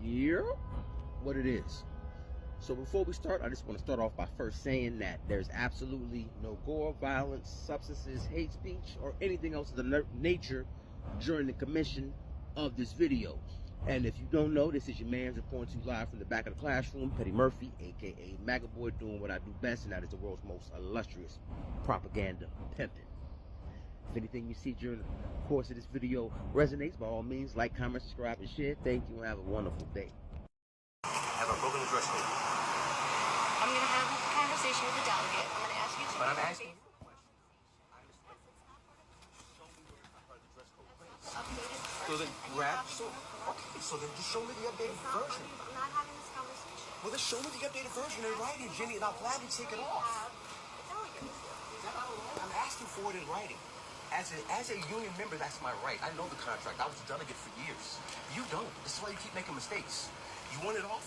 Yeah, what it is. So before we start, I just want to start off by first saying that there's absolutely no gore, violence, substances, hate speech, or anything else of the nature during the commission of this video. And if you don't know, this is your man's reporting to you live from the back of the classroom, Petty Murphy, aka Maga Boy, doing what I do best, and that is the world's most illustrious propaganda pimping. If anything you see during the course of this video resonates, by all means, like, comment, subscribe, and share. Thank you, and have a wonderful day. Have a broken address code. I'm going to have a conversation with the delegate. I'm going to ask you to... But I'm asking you a question. So then grab... So then just show me the updated version. I'm not having this conversation. Well, then show me the updated version in writing, Jenny, and I'll gladly take it off. I'm asking for it in writing. As a union member, that's my right. I know the contract. I was a delegate for years. You don't. This is why you keep making mistakes. You want it off?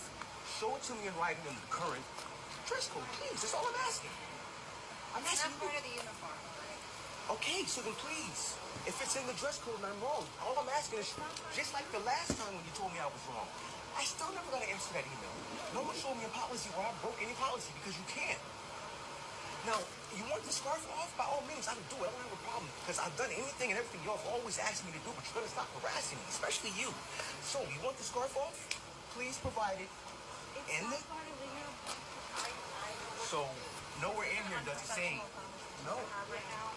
Show it to me in writing under the current dress code, please. That's all I'm asking. I'm asking you. It's not part of the uniform. Okay, so then please. If it's in the dress code and I'm wrong, all I'm asking is, just like the last time when you told me I was wrong, I still never got to answer that email. No one showed me a policy where I broke any policy because you can't. Now, you want the scarf off? By all means, I can do it. I don't have a problem because I've done anything and everything y'all have always asked me to do, but you're going to stop harassing me, especially you. So, you want the scarf off? Please provide it. It's not part of the uniform. So, nowhere in here does it say no. Right now,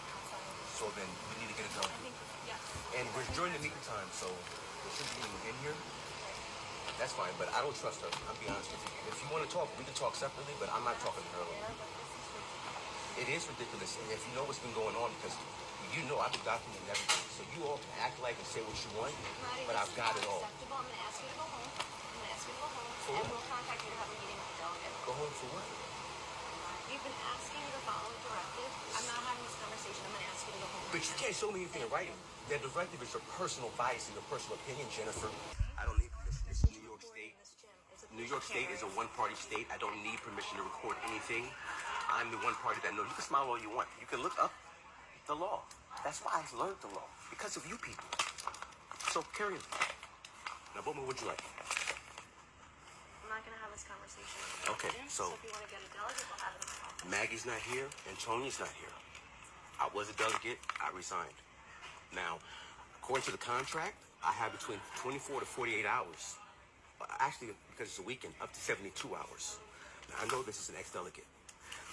So then, we need to get it done. yes. And we're during the meeting time, so there shouldn't be anyone in here. That's fine, but I don't trust her. I'll be honest with you. If you want to talk, we can talk separately, but I'm not talking to her alone. It is ridiculous, and if you know what's been going on, because you know I've been documenting everything, so you all can act like and say what you want, but I've got it all. Acceptable. I'm going to ask you to go home. I'm going to ask you to go home. For And what? we'll contact you to have a meeting with the delegate. Go home for what? You've been asking me to follow a directive. I'm not having this conversation. I'm going to ask you to go home. But you can't show me anything in writing. That directive is your personal bias and your personal opinion, Jennifer. I don't need permission. This is New York State. New York State is a one-party state. I don't need permission to record anything. I'm the one party that knows. You can smile all you want. You can look up the law. That's why I learned the law. Because of you people. So, carry on. Now, what would you like? I'm not going to have this conversation. Okay, so if you want to get a delegate, we'll have it in the office. Maggie's not here and Tony's not here. I was a delegate. I resigned. Now, according to the contract, I have between 24 to 48 hours. Actually, because it's a weekend, up to 72 hours. Now, I know this is an ex-delegate.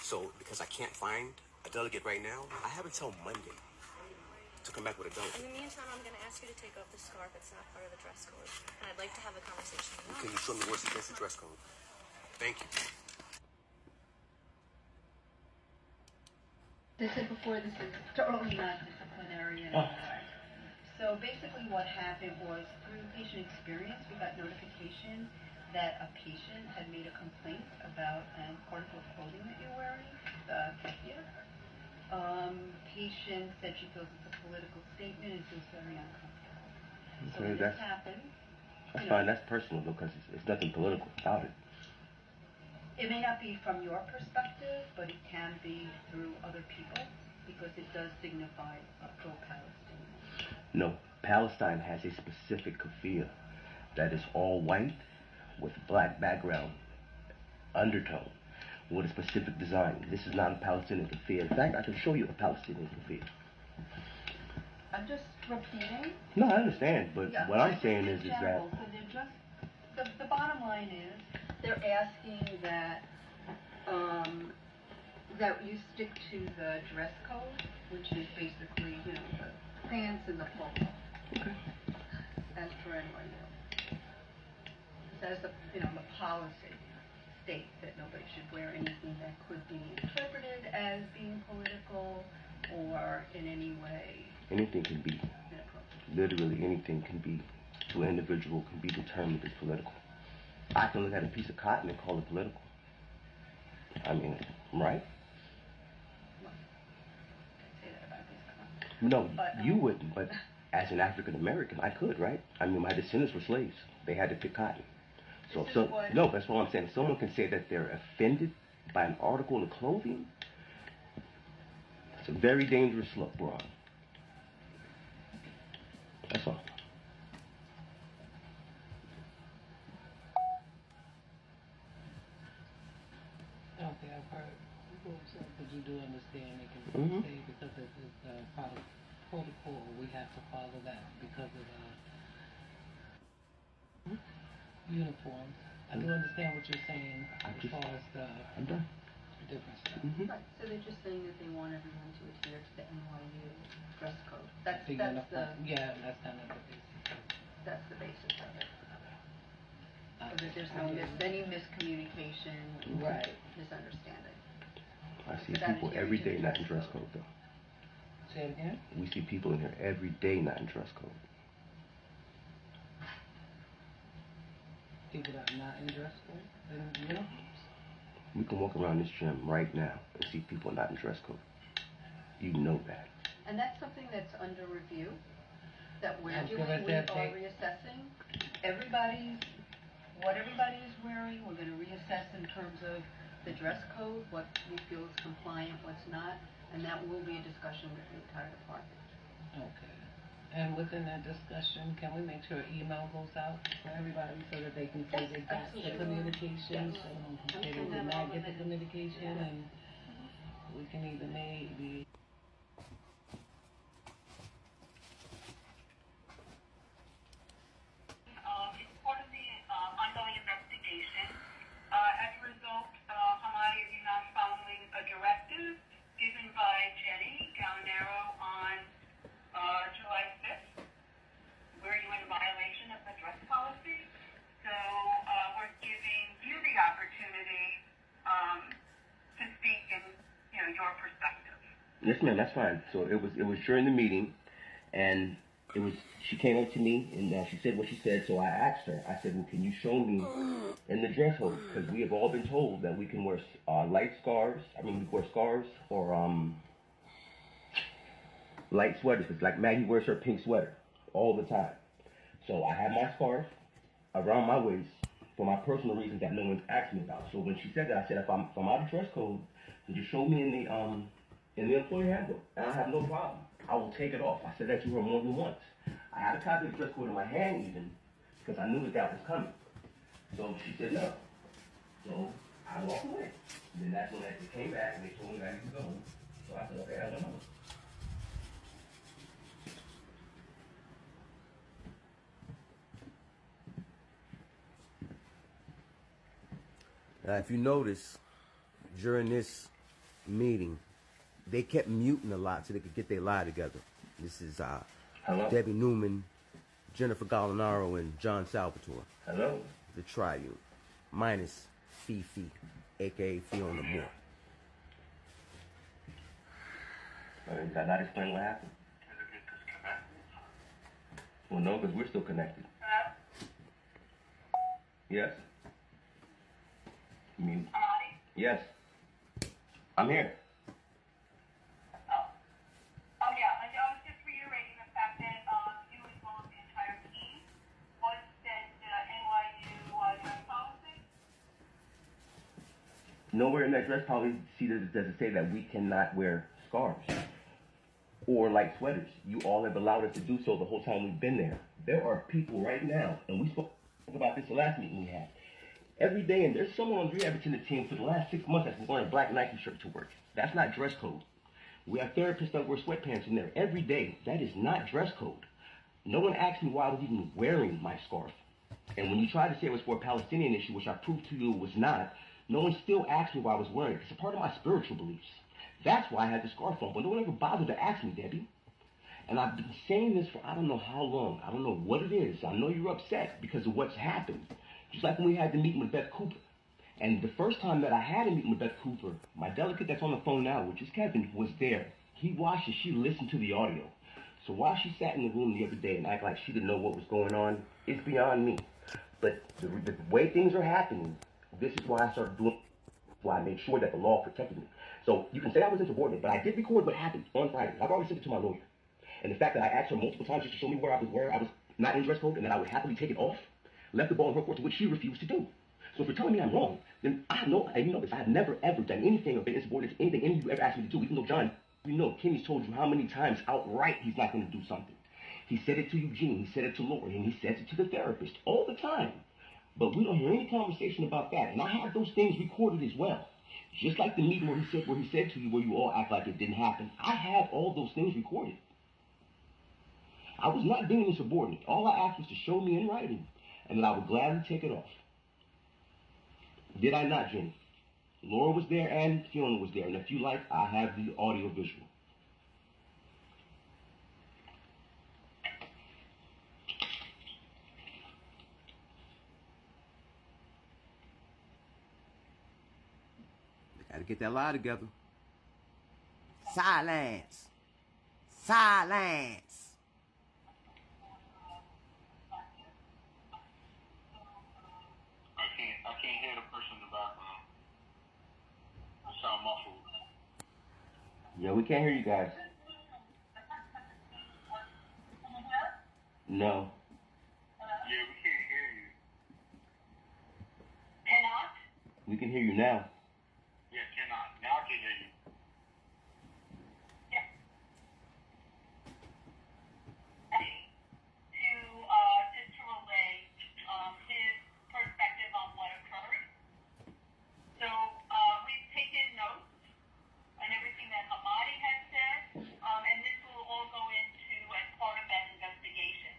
So, because I can't find a delegate right now, I have until Monday to come back with a delegate. In the meantime, I'm going to ask you to take off the scarf. It's not part of the dress code. And I'd like to have a conversation with you. Can you show me what's against the dress code? Thank you. They said before this is totally not disciplinary in any way. So basically what happened was through patient experience, we got notification that a patient had made a complaint about an article of clothing that you're wearing, the keffiyeh. Patient said she feels it's a political statement and feels very uncomfortable. So when this happened, That's fine. That's personal because it's nothing political about it. it may not be from your perspective, but it can be through other people because it does signify a pro-Palestinian. No, Palestine has a specific keffiyeh that is all white with black background undertone with a specific design. This is not a Palestinian keffiyeh. In fact, I can show you a Palestinian keffiyeh. I'm just repeating. No, I understand, but Yeah, what I'm just saying in is general, that so they're just the bottom line is they're asking that that you stick to the dress code, which is basically the pants and the polo. okay. As for anyone else, says the policy states that nobody should wear anything that could be interpreted as being political or in any way Anything can be, inappropriate. literally anything can be, to an individual can be determined as political. I can look at a piece of cotton and call it political. I mean, right? Well, I say that about this comment. No, But, you wouldn't, but as an African American, I could, right? I mean, my descendants were slaves. They had to pick cotton. So, This is what- no, that's what I'm saying. If someone can say that they're offended by an article of clothing, it's a very dangerous slope we're on. That's all. I've heard people say, but you do understand they can say because it's protocol, we have to follow that because of uniforms. I do understand what you're saying as far as the different stuff. Right, so they're just saying that they want everyone to adhere to the NYU dress code. That's the yeah, that's kind of the basis. That's the basis of it. So that there's any miscommunication, misunderstanding. I see people every day not in dress code, though. Say it again? We see people in here every day not in dress code. People that are not in dress code? In uniforms? We can walk around this gym right now and see people not in dress code. You know that. And that's something that's under review, that we're doing. We are reassessing what everybody is wearing. We're going to reassess in terms of the dress code, what we feel is compliant, what's not, and that will be a discussion with the entire department. Okay. And within that discussion, can we make sure email goes out for everybody so that they can say they got the communication, so they did not get the communication, and we can even maybe... It's part of the ongoing investigation. As a result, Hamadi is not following a directive given by Jenny Gallinaro on July 5th, where you were in violation of the dress policy. So we're giving you the opportunity to speak in your perspective. Yes, ma'am, that's fine. So it was during the meeting, and she came up to me and she said what she said. So I asked her. I said, "Well, can you show me in the dress code? Because we have all been told that we can wear light scarves. I mean, we wear scarves or light sweaters. It's like Maggie wears her pink sweater all the time. So I have my scarf around my waist for my personal reasons that no one's asked me about. So when she said that, I said, if I'm out of dress code, could you show me in the employee handbook? And I have no problem. I will take it off. I said that to her more than once. I had a copy of the dress code in my hand even because I knew that was coming. So she said no. So I walked away. And then that's when they came back and they told me that I could go. So I said, okay, I don't know. Now, if you notice, during this meeting, they kept muting a lot so they could get their lie together. This is Debbie Neuman, Jennifer Gallinaro, and John Salvatore. Hello. The Triune, minus Fifi, a.k.a. Fiona Moore. Did I not explain what happened? Well, no, because we're still connected. Yes? You mean? Yes. I'm here. Yeah, I was just reiterating the fact that you as well as the entire team was sent NYU dress policy. Nowhere in that dress policy does it say that we cannot wear scarves or light sweaters. You all have allowed us to do so the whole time we've been there. There are people right now, and we spoke about this the last meeting we had. Every day, and there's someone on the rehabilitation team for the last 6 months that's been wearing a black Nike shirt to work. That's not dress code. We have therapists that wear sweatpants in there every day. That is not dress code. No one asked me why I was even wearing my scarf. And when you try to say it was for a Palestinian issue, which I proved to you was not, no one still asked me why I was wearing it. It's a part of my spiritual beliefs. That's why I had the scarf on. But no one ever bothered to ask me, Debbie. And I've been saying this for I don't know how long. I don't know what it is. I know you're upset because of what's happened. Just like when we had the meeting with Beth Cooper. And the first time that I had a meeting with Beth Cooper, my delegate that's on the phone now, which is Kevin, was there. He watched it. She listened to the audio. So while she sat in the room the other day and acted like she didn't know what was going on, it's beyond me. But the way things are happening, this is why I started doing, why I made sure that the law protected me. So you can say I was insubordinate, but I did record what happened on Friday. I've already sent it to my lawyer. And the fact that I asked her multiple times just to show me where I was not in dress code and that I would happily take it off, left the ball in her court, to which she refused to do. So if you're telling me I'm wrong, then I have no, and you know this, I have never ever done anything or been insubordinate to anything any of you ever asked me to do, even though John, you know, Kimmy's told you how many times outright he's not going to do something. He said it to Eugene, he said it to Lauren, and he says it to the therapist all the time. But we don't hear any conversation about that. And I have those things recorded as well. Just like the meeting where he said to you, where you all act like it didn't happen. I had all those things recorded. I was not being insubordinate. All I asked was to show me in writing, and that I would gladly take it off. Did I not, Jenny? Laura was there and Fiona was there, and if you like, I have the audio visual. Gotta get that lie together. Silence. Silence. I can't hear the person in the background. I sound muffled. Yeah, we can't hear you guys. No. Yeah, we can't hear you. Cannot? We can hear you now. Yeah, cannot. Now I can hear you. Yeah. Just to relay his perspective on what occurred. So we've taken notes on everything that Hamadi has said, and this will all go into as part of that investigation.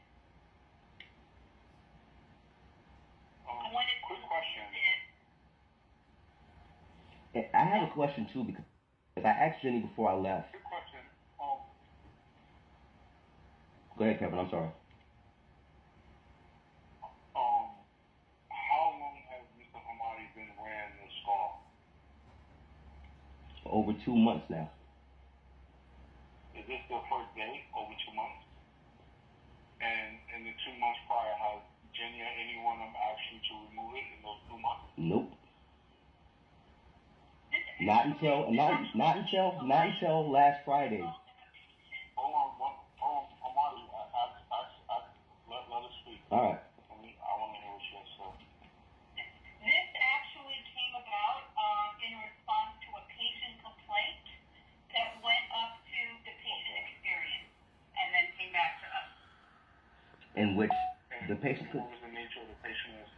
When it Quick question. I have a question too, because I asked Jenny before I left. Quick question. Go ahead, Kevin. I'm sorry. How long has Mr. Hamadi been wearing this scarf? Over 2 months now. Is this the first day over 2 months? And in the 2 months prior, has Jenny or anyone of them asked you to remove it in those 2 months? Nope. Not until last Friday. Hold on, Hamadi, let us speak. All right. I want to hear what she has to say. This actually came about in response to a patient complaint that went up to the patient experience and then came back to us. In which the patient could. What was the nature of the patient's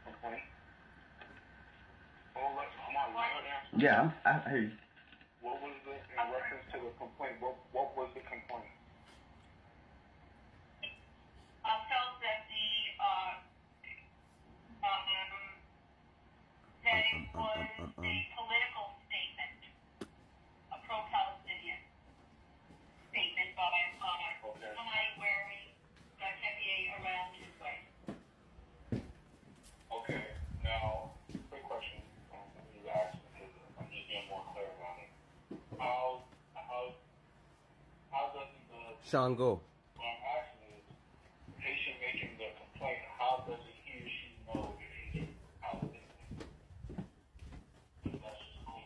complaint? Oh, Hamadi, let her answer. Yeah, I hear you. What was in reference to the complaint? What was the complaint? Felt that that it was a political statement, a pro-Palestinian statement by somebody wearing the kepier around his waist. Okay, now, quick question. I'm just getting more clear on it. How doesn't the... Sean, go. What I'm asking is, the patient making the complaint, how does he or she know if he's Palestinian? That's just cool.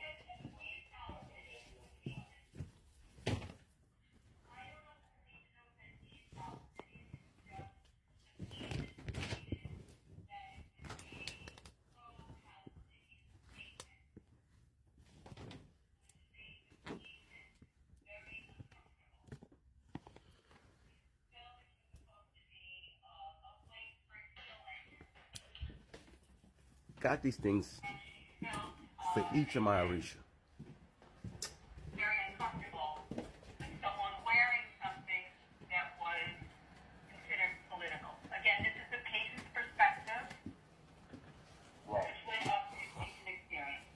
Got these things for each of my Arisha. Very uncomfortable with someone wearing something that was considered political. Again, this is the patient's perspective. Right. Which went up to the patient experience.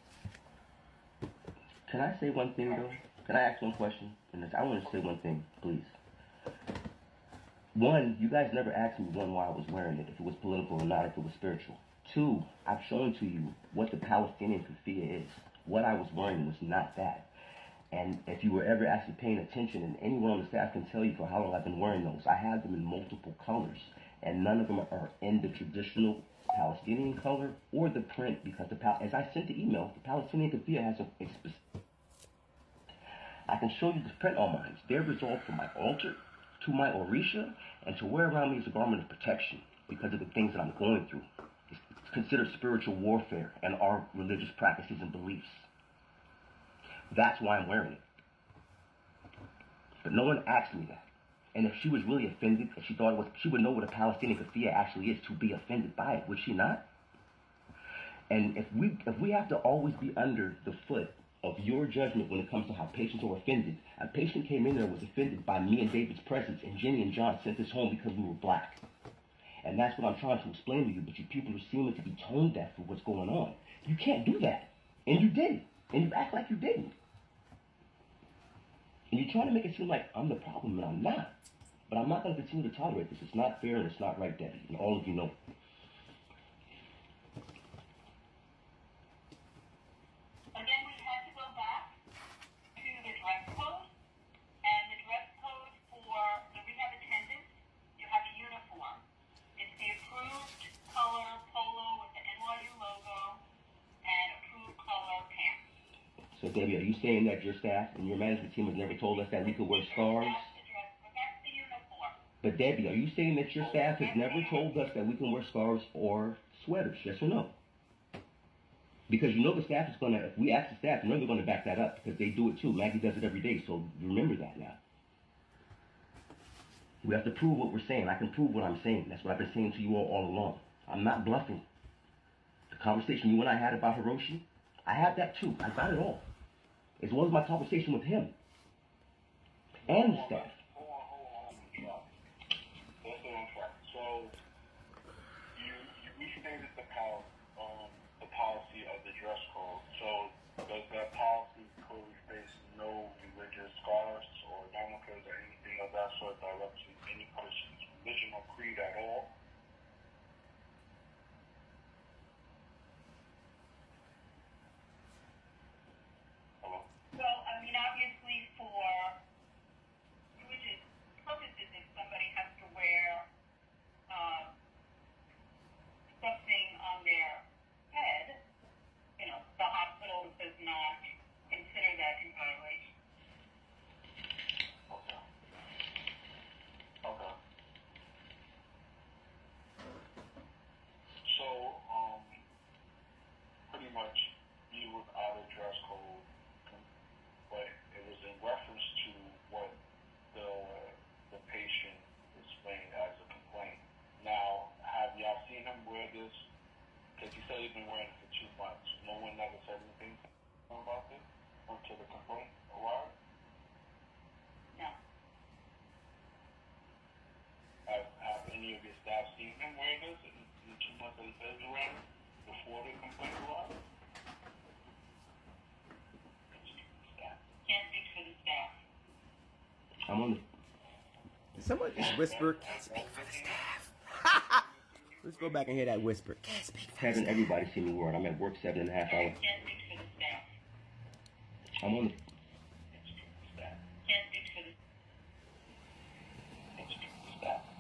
Can I say one thing though? Can I ask one question? I want to say one thing, please. One, you guys never asked me why I was wearing it, if it was political or not, if it was spiritual. Two, I've shown to you what the Palestinian keffiyeh is. What I was wearing was not that. And if you were ever actually paying attention, and anyone on the staff can tell you for how long I've been wearing those, I have them in multiple colors. And none of them are in the traditional Palestinian color or the print, because as I sent the email, the Palestinian keffiyeh has a specific... I can show you the print on mine. They're resolved from my altar to my orisha and to wear around me as a garment of protection because of the things that I'm going through. It's considered spiritual warfare and our religious practices and beliefs. That's why I'm wearing it. But no one asked me that. And if she was really offended, if she thought it was, she would know what a Palestinian keffiyeh actually is to be offended by it, would she not? And if we have to always be under the foot of your judgment when it comes to how patients are offended, a patient came in there and was offended by me and David's presence, and Jenny and John sent us home because we were black. And that's what I'm trying to explain to you, but you people are seeming to be tone deaf for what's going on. You can't do that. And you didn't. And you act like you didn't. And you're trying to make it seem like I'm the problem, and I'm not. But I'm not going to continue to tolerate this. It's not fair and it's not right, Debbie. And all of you know. Again, we had to go back to the dress code, and the dress code for the rehab attendants, you have a uniform. It's the approved color polo with the NYU logo and approved color pants. So, Debbie, are you saying that your staff and your management team has never told us that we could wear scarves? That's the uniform. But, Debbie, are you saying that your staff has never told us that we can wear scarves or sweaters? Yes or no? Because you know the staff is going to, if we ask the staff, you know they're going to back that up because they do it too. Maggie does it every day, so remember that now. We have to prove what we're saying. I can prove what I'm saying. That's what I've been saying to you all along. I'm not bluffing. The conversation you and I had about Hiroshi, I had that too. I got it all. As well as my conversation with him and the staff. Hold on. Let's stay on track. So, we stated the policy of the dress code. So, does that policy clearly face no religious scarves or yarmulkes or anything of that sort directed to any person's religion or creed at all? Well, I mean, obviously for religious purposes, if somebody has to wear something on their head, you know, the hospital does not consider that in violation. Okay. So, pretty much you was out of dress code, but it was in reference to what the patient explained as a complaint. Now, have y'all seen him wear this? Because he said he's been wearing it for 2 months. No one never said anything about this until the complaint arrived? No. Have any of your staff seen him wear this in the 2 months that he said he wearing it before the complaint arrived? Can't speak for the staff. I'm on the... Did someone just whisper, can't speak for the staff? Let's go back and hear that whisper. Can't speak for the Having staff. everybody see me wear it. I'm at work 7.5 hours. Can't speak for the staff. I'm on the... Can't speak for the staff.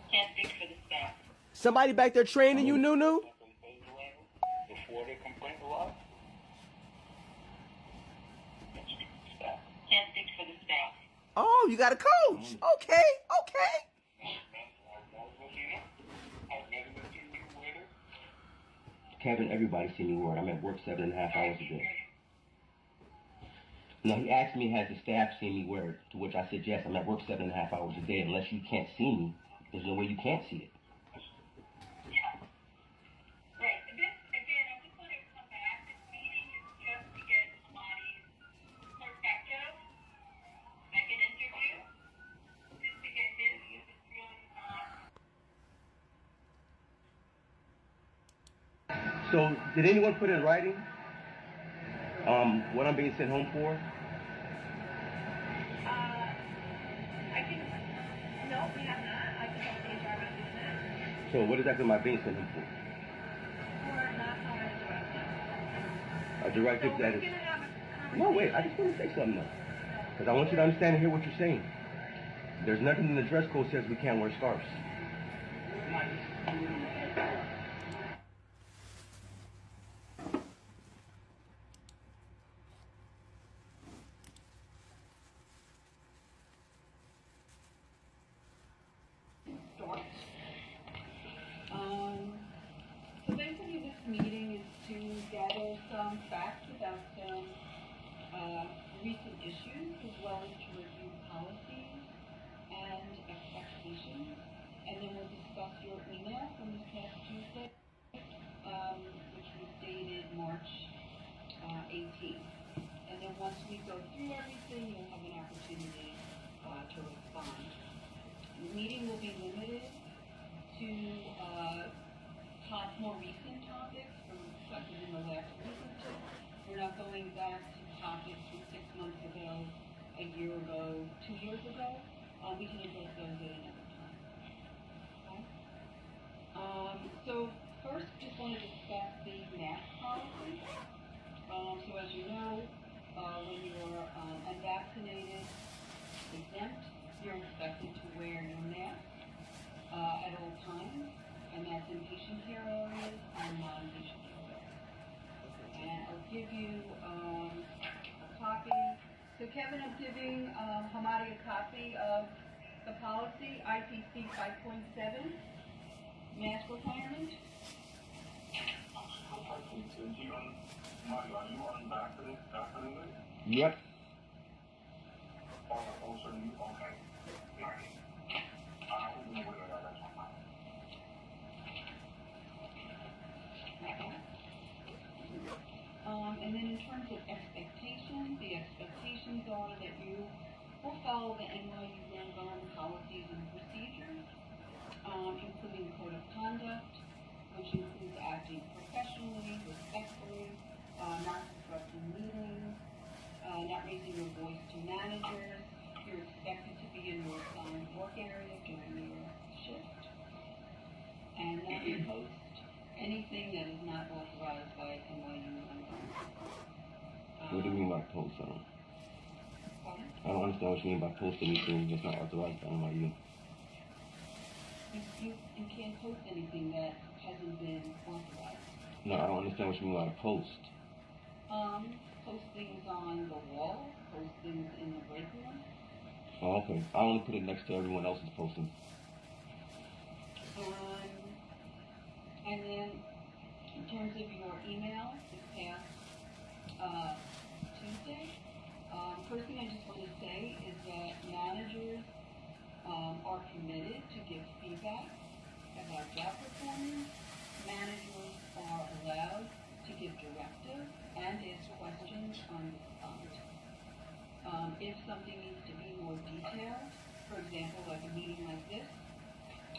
Can't speak for the staff. Somebody back there training you, Nunu? Before the complaint arrived? Can't speak for the staff. Oh, you got a coach. Okay. Having everybody see me wear it. I'm at work 7.5 hours a day. Now, he asked me, has the staff seen me wear it? To which I said, yes, I'm at work 7.5 hours a day. Unless you can't see me, there's no way you can't see it. Yeah. Right. This, again, I just want to come back. This meeting is just to get Monty's perspective, like an interview, just to get his, it's really So, did anyone put in writing what I'm being sent home for? No, we have not. I can help the HR about doing that. So, what exactly am I being sent home for? We're not following a directive. A directive So that we're is... going to have a conversation. No, wait, I just want to say something though. Because I want you to understand and hear what you're saying. There's nothing in the dress code says we can't wear scarves. So basically this meeting is to gather some facts about some recent issues as well as to review policies and expectations. And then we'll discuss your email from this past Tuesday, which was dated March 18th. And then once we go through everything, you'll have an opportunity to respond. The meeting will be limited to more recent topics from reflected in the last week or two. We're not going back to topics from 6 months ago, a year ago, 2 years ago. We can address those at another time. Okay? So first, just want to discuss the mask policy. So as you know, when you're unvaccinated, exempt, you're expected to wear your mask at all times, and that's in patient care areas and non-patient care areas. And I'll give you a copy. So Kevin, I'm giving Hamadi a copy of the policy, IPC 5.7, mask requirement. Yep. And then in terms of expectations, the expectations are that you will follow the NYU Langone policies and procedures, including code of conduct, which includes acting professionally, respectfully, not disrupting meetings, not raising your voice to managers. You're expected to be in your assigned work area during your shift, and not to post anything that is not authorized by NYU Langone. What do you mean by post? I don't understand what you mean by post anything that's not authorized by NYU. You can't post anything that hasn't been authorized. No, I don't understand what you mean by post. Post things on the wall, post things in the break room. Oh, okay. I only put it next to everyone else's postings. And then, in terms of your email this past Tuesday, first thing I just want to say is that managers are permitted to give feedback about job performance. Managers are allowed to give directives and ask questions on the spot. If something needs to be more detailed, for example, like a meeting like this,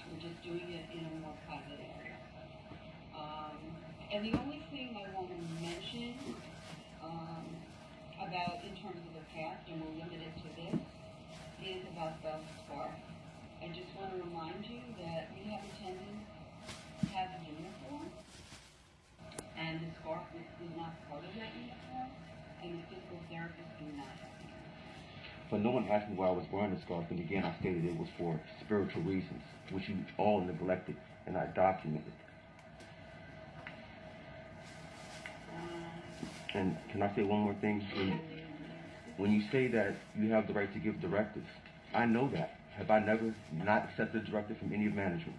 we're just doing it in a more private area. And the only thing I want to mention about in terms of the past, and we'll limit it to this, is about the scarf. I just want to remind you that rehab attendants have a uniform, and the scarf is not part of that uniform, and the physical therapists do not have a uniform. But no one asked me why I was wearing the scarf, and again, I stated it was for spiritual reasons, which you all neglected, and I documented. And can I say one more thing? When you say that you have the right to give directives, I know that. Have I never not accepted a directive from any of management?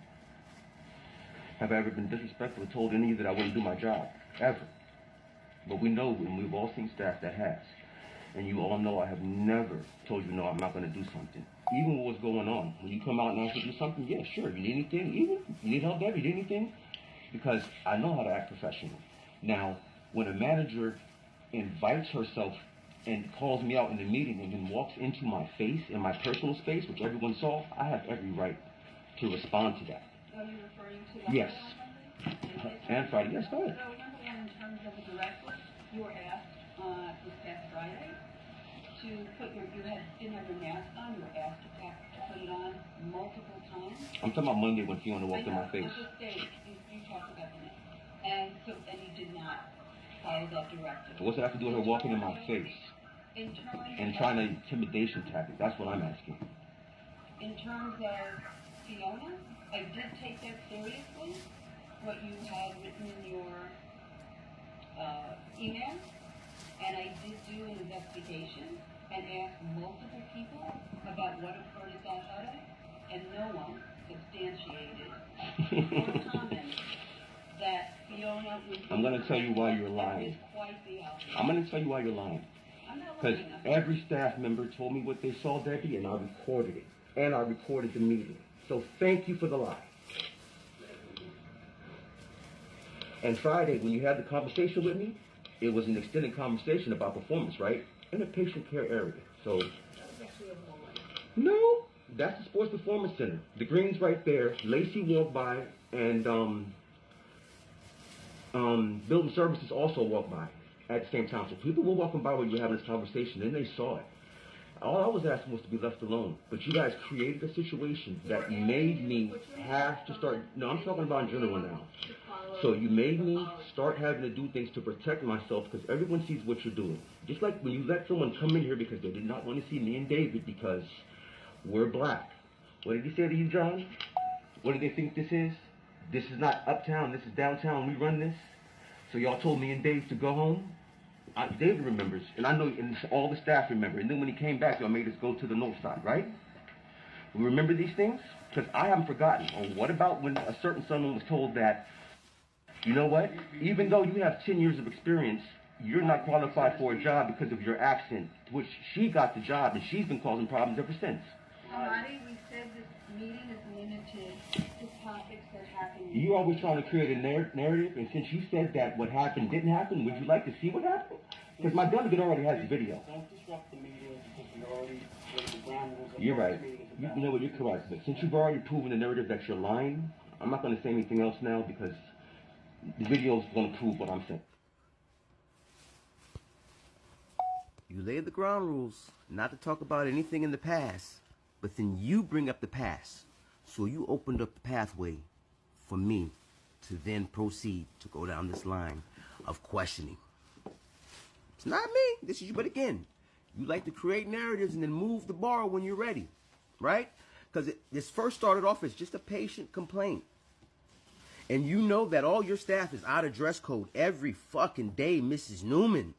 Have I ever been disrespectful or told any of you that I wouldn't do my job? Ever. But we know, and we've all seen staff that has. And you all know I have never told you, no, I'm not going to do something. Even what was going on. When you come out and ask me to do something, yeah, sure. You need anything? Even? You need help there? You need anything? Because I know how to act professionally. Now, when a manager invites herself and calls me out in the meeting and then walks into my face, in my personal space, which everyone saw, I have every right to respond to that. Are you referring to that? Yes. And Friday. Yes, go ahead. So number one, in terms of the directive, you were asked this past Friday to put didn't have your mask on. You were asked to put it on multiple times. I'm talking about Monday when Fiona walked in my face. I just stated, you talked about the mask. And you did not follow that directive. What's it have to do with her walking in my face? And trying to intimidation tactic. That's what I'm asking. In terms of Fiona, I did take that seriously, what you had written in your email, and I did do an investigation and asked multiple people about what occurred at that huddle, and no one substantiated or commented that Fiona was... I'm going to tell you why you're lying. I'm going to tell you why you're lying. Because every staff member told me what they saw, Debbie, and I recorded it. And I recorded the meeting. So thank you for the lie. And Friday, when you had the conversation with me, it was an extended conversation about performance, right? In the patient care area. So, no, that's the Sports Performance Center. The green's right there. Lacey walked by, and building services also walked by at the same time. So people were walking by when you were having this conversation, and they saw it. All I was asking was to be left alone. But you guys created a situation that made me have to start. No, I'm talking about in general now. So you made me start having to do things to protect myself because everyone sees what you're doing. Just like when you let someone come in here because they did not want to see me and David because we're black. What did he say to you, John? What do they think this is? This is not uptown, this is downtown, we run this. So y'all told me and Dave to go home? David remembers, and I know and all the staff remember. And then when he came back, y'all made us go to the north side, right? We remember these things? Because I haven't forgotten. Or what about when a certain someone was told that, you know what? Even though you have 10 years of experience, you're not qualified for a job because of your accent, which she got the job, and she's been causing problems ever since. Marty, we said this meeting is limited to topics that happen. You're always trying to create a narrative, and since you said that what happened didn't happen, would you like to see what happened? Because my delegate already has the video. Don't disrupt the meeting because we already laid the ground rules. You're right. You know what? You're correct. But since you've already proven the narrative that you're lying, I'm not going to say anything else now because the video is going to prove what I'm saying. You laid the ground rules not to talk about anything in the past, but then you bring up the past. So you opened up the pathway for me to then proceed to go down this line of questioning. It's not me. This is you. But again, you like to create narratives and then move the bar when you're ready, right? Because this first started off as just a patient complaint. And you know that all your staff is out of dress code every fucking day, Mrs. Neuman.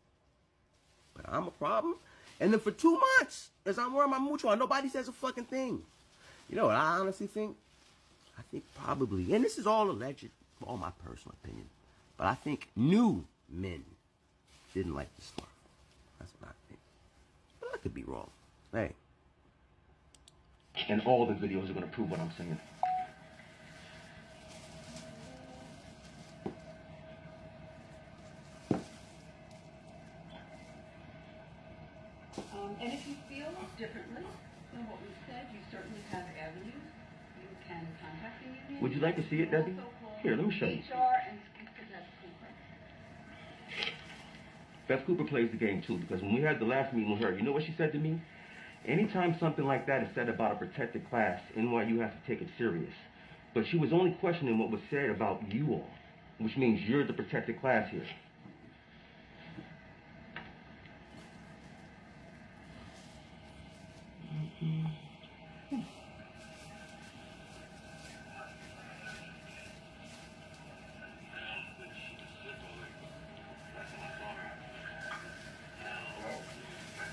But I'm a problem. And then for 2 months, as I'm wearing my mucho on, nobody says a fucking thing. You know what I honestly think? I think probably, and this is all alleged, all my personal opinion, but I think new men didn't like the scarf. That's what I think. But I could be wrong. Hey. And all the videos are going to prove what I'm saying. And if you feel differently than what we said, you certainly have avenues. You can contact the union. Would you like to see it, Debbie? Here, let me show you. HR and speak to Beth Cooper. Beth Cooper plays the game too, because when we had the last meeting with her, you know what she said to me? Anytime something like that is said about a protected class, NYU has to take it serious. But she was only questioning what was said about you all, which means you're the protected class here.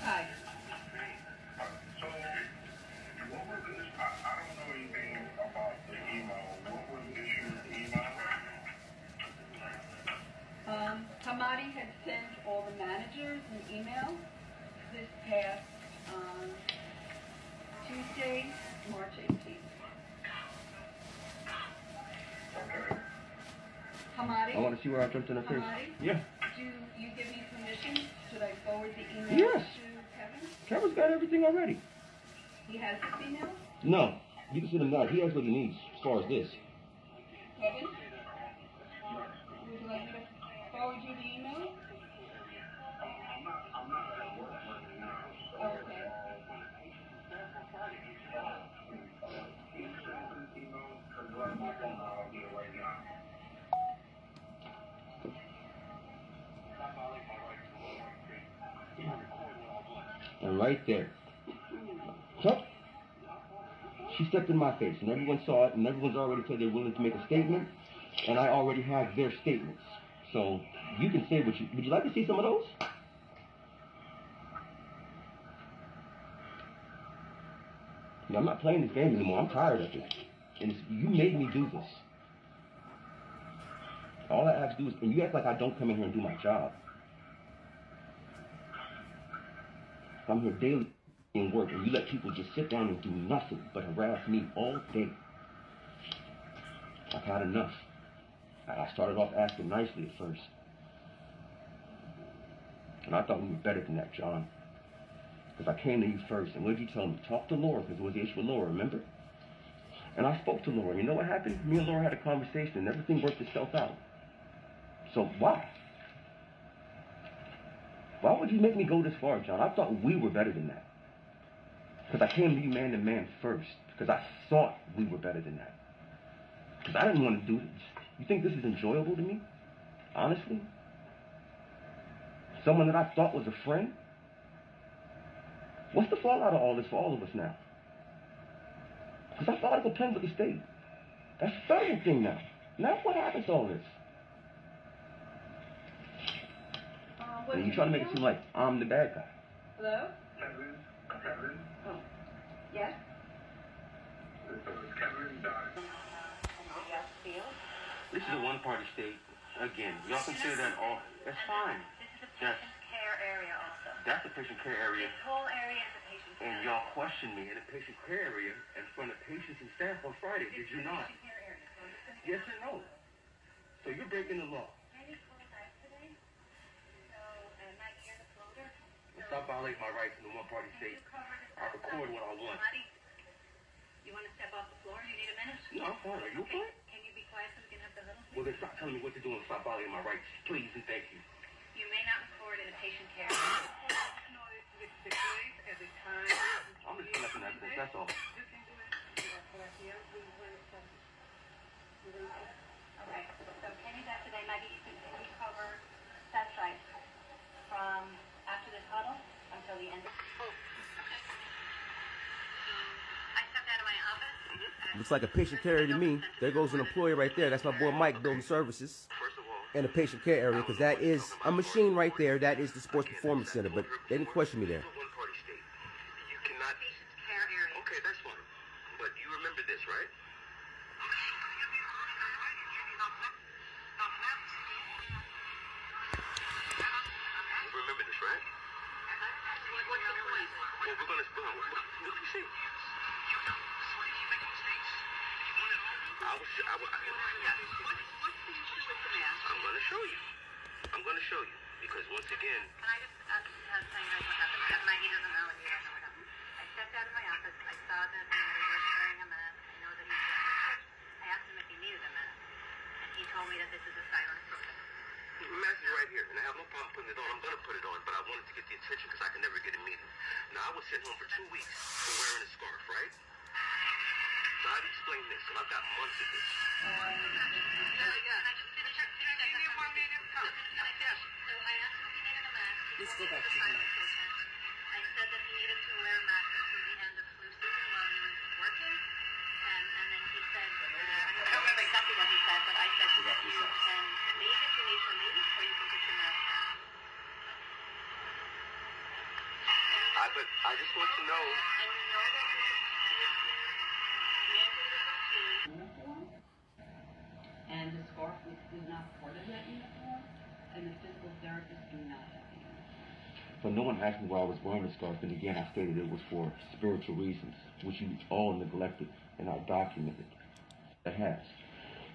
Hi. So, what was this? I don't know anything about the email. What was the issue with the email? Hamadi had sent all the managers an email this past Tuesday, March 18th. Okay. Hamadi? I want to see where I jumped in her face. Hamadi? Yeah. Do you give me permission? Should I forward the email Yes. to Kevin? Kevin's got everything already. He has this email? No, you can send him that. He has what he needs as far as this. Kevin? Would you like me to forward you the email? I'm not at work right now. Okay. And right there. So, she stepped in my face, and everyone saw it, and everyone's already said they're willing to make a statement, and I already have their statements. So, you can say what you... Would you like to see some of those? Yeah, I'm not playing this game anymore. I'm tired of it. And you made me do this. All I have to do is... And you act like I don't come in here and do my job. I'm here daily in work, and you let people just sit down and do nothing but harass me all day. I've had enough. I started off asking nicely at first. And I thought we were better than that, John. Because I came to you first, and what did you tell me? Talk to Laura, because it was the issue with Laura, remember? And I spoke to Laura. You know what happened? Me and Laura had a conversation, and everything worked itself out. So why? Why would you make me go this far, John? I thought we were better than that. Because I came to you man to man first. Because I thought we were better than that. Because I didn't want to do this. You think this is enjoyable to me? Honestly? Someone that I thought was a friend? What's the fallout of all this for all of us now? Because I thought I could play with the state. That's a federal thing now. Now what happens to all this? And you try to make it seem like I'm the bad guy. Hello? Kevin. Oh. Yes? This is Kevin Dodge. This is a one-party state. Again, y'all consider that all... That's fine. This is a patient care area also. That's the patient care area. This whole area is a patient care And y'all questioned me in the patient care area in front of patients and staff on Friday, did you not? Yes and no. So you're breaking the law. Stop violating my rights in the one-party state. I record what I want. You want to step off the floor? You need a minute? No, I'm fine. Are you fine? Can you be quiet so we can have the huddle? Well, then stop telling me what to do and stop violating my rights. Please and thank you. You may not record in a patient care. I'm just collecting evidence, that's all. Okay, so Kenny's out today. Maybe you can cover that site from after this huddle until the end. I stepped out of my office. Looks like a patient care area to me. There goes an employee right there. That's my boy Mike building services in a patient care area, because that is a machine right there. That is the sports performance center, but they didn't question me there. You cannot... Patient care area. Okay, that's fine. But you remember this, right? You remember this, right? What's the point? Well, we're gonna... What do you see? I'm gonna show you. I'm gonna show you. Because once again... Can I just tell you guys what happened? Because Maggie doesn't know and you don't know what happened. I stepped out of my office. I saw that he was wearing a mask. I know that he's wearing a mask. I asked him if he needed a mask. And he told me that this is a silent protest. The mask is right here, and I have no problem putting it on. I'm gonna put it on, but I wanted to get the attention because I can never get a meeting. Now, I was sitting home for 2 weeks for wearing a scarf, right? So I'd explain this, and I've got months of this. Can I just finish up? Give me 1 minute. So I asked him if he needed a mask. Let's go back to the mask. I said that he needed to wear a mask until the end of flu season while he was working. And then he said, I don't remember exactly what he said, but I said that you can leave if you need to leave, or you can put your mask on. But I just want to know... And you know that he is mandated to... Uniform, and the scarf is not part of that uniform, and the physical therapists do not have the uniform. But no one asked me why I was wearing a scarf, and again, I stated it was for spiritual reasons, which you all neglected and I documented. It has.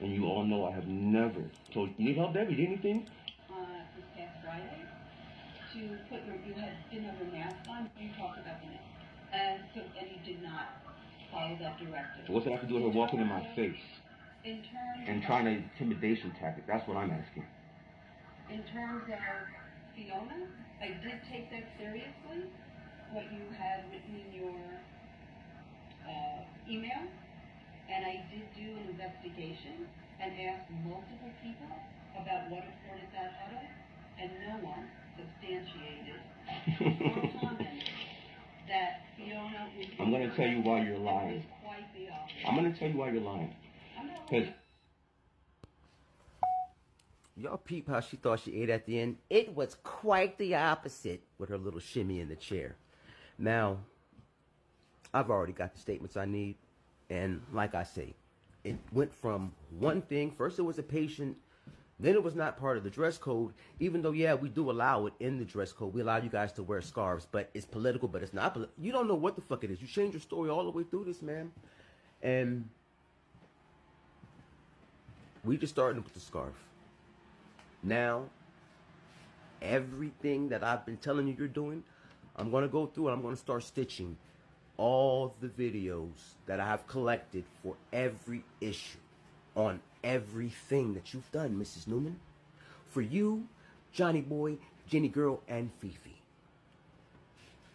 And you all know I have never told you need help, Debbie, anything? This past Friday, to put you didn't have your mask on, you talked about the mask. And you did not follow that directive. So what's that have to do with her walking in my face? In terms And trying to intimidation tactic, that's what I'm asking. In terms of Fiona, I did take that seriously, what you had written in your email, and I did do an investigation and asked multiple people about what occurred at that huddle, and no one substantiated or commented that Fiona was... I'm going to tell you why you're lying. It was quite the opposite. I'm going to tell you why you're lying. I'm not Because... lying. Y'all peep how she thought she ate at the end? It was quite the opposite with her little shimmy in the chair. Now, I've already got the statements I need. And like I say, it went from one thing. First it was a patient. Then it was not part of the dress code. Even though, yeah, we do allow it in the dress code. We allow you guys to wear scarves. But it's political, but it's not political. You don't know what the fuck it is. You change your story all the way through this, man. And we just started with the scarf. Now, everything that I've been telling you you're doing, I'm going to go through and I'm going to start stitching all the videos that I have collected for every issue on everything that you've done, Mrs. Neuman. For you, Johnny Boy, Jenny Girl, and Fifi.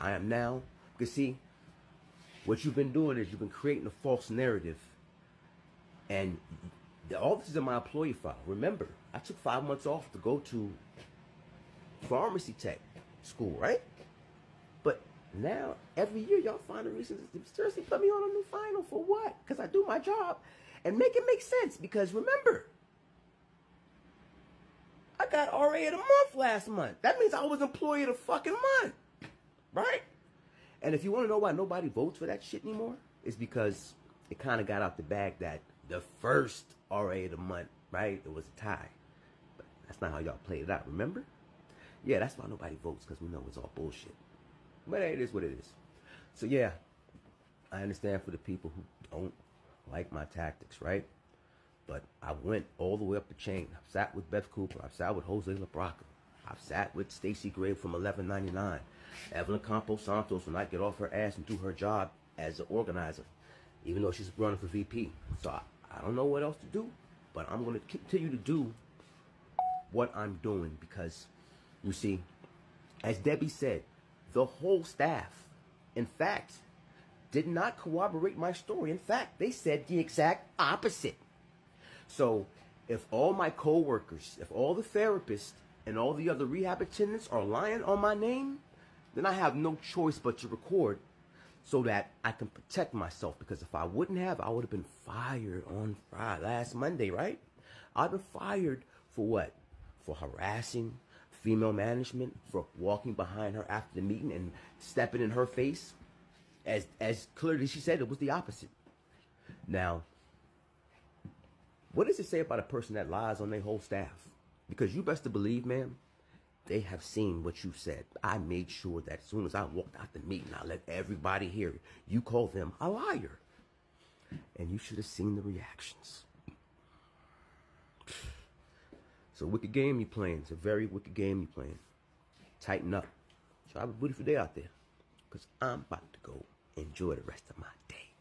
I am now, because see, what you've been doing is you've been creating a false narrative. And all this is in my employee file. Remember, I took 5 months off to go to pharmacy tech school, right? But now, every year, y'all find a reason to seriously put me on a new final. For what? Because I do my job and make it make sense. Because remember, I got RA of the month last month. That means I was employee of the fucking month. Right? And if you want to know why nobody votes for that shit anymore, it's because it kind of got out the bag that the first RA of the month, right, it was a tie. But that's not how y'all played it out, remember? Yeah, that's why nobody votes, because we know it's all bullshit. But hey, it is what it is. So yeah, I understand for the people who don't like my tactics, right? But I went all the way up the chain. I've sat with Beth Cooper. I've sat with Jose LaBraca. I've sat with Stacey Gray from 1199. Evelyn Campos Santos when I get off her ass and do her job as an organizer, even though she's running for VP. So I don't know what else to do, but I'm going to continue to do what I'm doing because, you see, as Debbie said, the whole staff, in fact, did not corroborate my story. In fact, they said the exact opposite. So if all my co-workers, if all the therapists and all the other rehab attendants are lying on my name, then I have no choice but to record so that I can protect myself. Because if I wouldn't have, I would have been fired on last Monday, right? I've been fired for what? For harassing female management, for walking behind her after the meeting and stepping in her face. As clearly she said, it was the opposite. Now, what does it say about a person that lies on their whole staff? Because you best to believe, ma'am, they have seen what you said. I made sure that as soon as I walked out the meeting, I let everybody hear it. You call them a liar. And you should have seen the reactions. It's a wicked game you're playing. It's a very wicked game you're playing. Tighten up. So have a beautiful day out there. Because I'm about to go enjoy the rest of my day.